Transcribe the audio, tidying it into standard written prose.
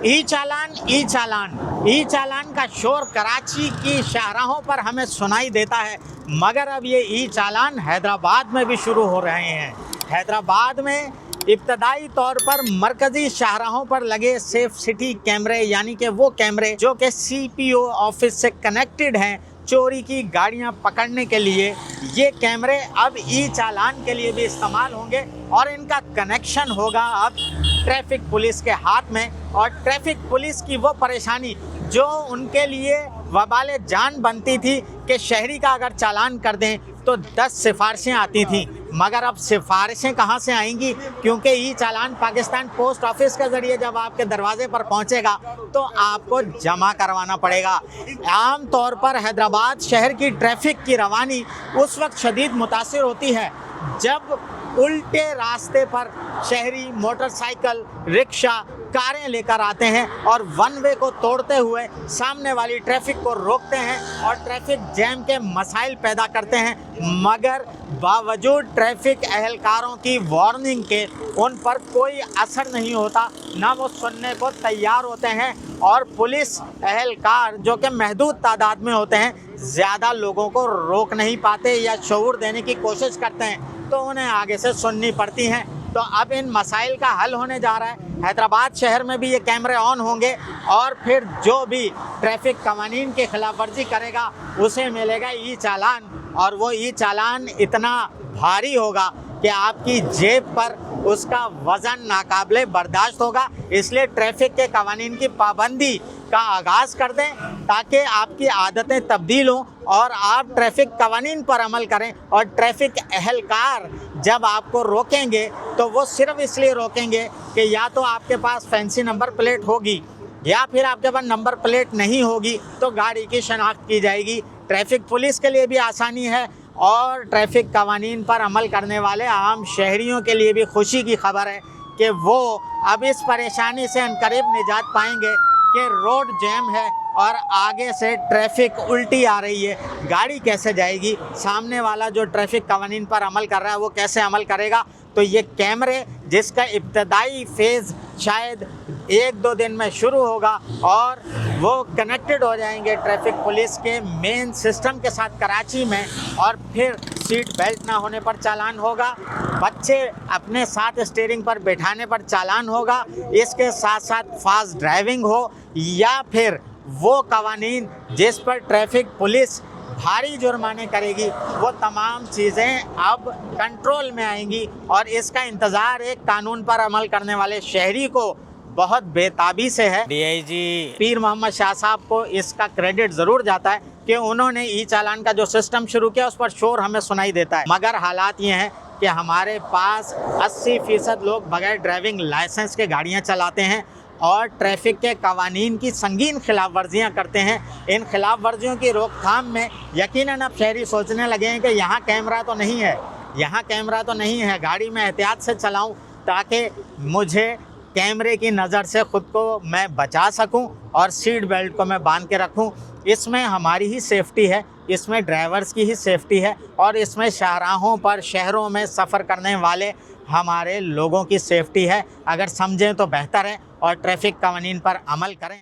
ई चालान का शोर कराची की शाहराहों पर हमें सुनाई देता है, मगर अब ये ई चालान हैदराबाद में भी शुरू हो रहे हैं। हैदराबाद में इब्तदाई तौर पर मरकज़ी शाहराहों पर लगे सेफ सिटी कैमरे, यानी कि वो कैमरे जो कि CPO ऑफिस से कनेक्टेड हैं चोरी की गाड़ियां पकड़ने के लिए, ये कैमरे अब ई चालान के लिए भी इस्तेमाल होंगे और इनका कनेक्शन होगा अब ट्रैफिक पुलिस के हाथ में। और ट्रैफिक पुलिस की वो परेशानी जो उनके लिए वबाले जान बनती थी कि शहरी का अगर चालान कर दें तो 10 सिफारिशें आती थीं, मगर अब सिफारिशें कहाँ से आएंगी, क्योंकि ई चालान पाकिस्तान पोस्ट ऑफिस के ज़रिए जब आपके दरवाजे पर पहुँचेगा तो आपको जमा करवाना पड़ेगा। आम तौर पर हैदराबाद शहर की ट्रैफिक की रवानी उस वक्त शदीद मुतासिर होती है जब उल्टे रास्ते पर शहरी मोटरसाइकिल, रिक्शा, कारें लेकर आते हैं और वन वे को तोड़ते हुए सामने वाली ट्रैफिक को रोकते हैं और ट्रैफिक जैम के मसाइल पैदा करते हैं, मगर बावजूद ट्रैफिक अहलकारों की वार्निंग के उन पर कोई असर नहीं होता, ना वो सुनने को तैयार होते हैं। और पुलिस अहलकार जो कि महदूद तादाद में होते हैं, ज़्यादा लोगों को रोक नहीं पाते या शऊर देने की कोशिश करते हैं तो उन्हें आगे से सुननी पड़ती हैं। तो अब इन मसाइल का हल होने जा रहा है। हैदराबाद शहर में भी ये कैमरे ऑन होंगे और फिर जो भी ट्रैफिक कवानीन की खिलाफ वर्जी करेगा उसे मिलेगा ई चालान, और वो ई चालान इतना भारी होगा कि आपकी जेब पर उसका वज़न नाकाबिले बर्दाश्त होगा। इसलिए ट्रैफिक के कवानीन की पाबंदी का आगाज़ कर दें ताकि आपकी आदतें तब्दील हों और आप ट्रैफिक कवानीन पर अमल करें। और ट्रैफिक अहलकार जब आपको रोकेंगे तो वो सिर्फ इसलिए रोकेंगे कि या तो आपके पास फैंसी नंबर प्लेट होगी या फिर आपके पास नंबर प्लेट नहीं होगी तो गाड़ी की शनाख्त की जाएगी। ट्रैफिक पुलिस के लिए भी आसानी है और ट्रैफिक कवानीन पर अमल करने वाले आम शहरियों के लिए भी खुशी की खबर है कि वो अब इस परेशानी से अनकरीब निजात पाएंगे कि रोड जैम है और आगे से ट्रैफिक उल्टी आ रही है, गाड़ी कैसे जाएगी, सामने वाला जो ट्रैफिक कवानीन पर अमल कर रहा है वो कैसे अमल करेगा। तो ये कैमरे जिसका इब्तदाई फेज़ शायद 1-2 दिन में शुरू होगा और वो कनेक्टेड हो जाएंगे ट्रैफिक पुलिस के मेन सिस्टम के साथ कराची में, और फिर सीट बेल्ट ना होने पर चालान होगा, बच्चे अपने साथ स्टीयरिंग पर बैठाने पर चालान होगा, इसके साथ साथ फास्ट ड्राइविंग हो या फिर वो कवानीन जिस पर ट्रैफिक पुलिस भारी जुर्माने करेगी, वो तमाम चीज़ें अब कंट्रोल में आएंगी। और इसका इंतज़ार एक कानून पर अमल करने वाले शहरी को बहुत बेताबी से है। DIG पीर मोहम्मद शाह साहब को इसका क्रेडिट ज़रूर जाता है कि उन्होंने ई चालान का जो सिस्टम शुरू किया उस पर शोर हमें सुनाई देता है, मगर हालात ये हैं कि हमारे पास 80% लोग बगैर ड्राइविंग लाइसेंस के गाड़ियाँ चलाते हैं और ट्रैफिक के कवानीन की संगीन खिलाफ वर्जियाँ करते हैं। इन खिलाफ वर्जियों की रोकथाम में यकीनन अब शहरी सोचने लगे हैं कि यहाँ कैमरा तो नहीं है, यहाँ कैमरा तो नहीं है, गाड़ी में एहतियात से चलाऊँ ताकि मुझे कैमरे की नज़र से ख़ुद को मैं बचा सकूं और सीट बेल्ट को मैं बांध के रखूं। इसमें हमारी ही सेफ्टी है, इसमें ड्राइवर्स की ही सेफ्टी है और इसमें शाहराहों पर शहरों में सफ़र करने वाले हमारे लोगों की सेफ्टी है। अगर समझें तो बेहतर है और ट्रैफिक कवानीन पर अमल करें।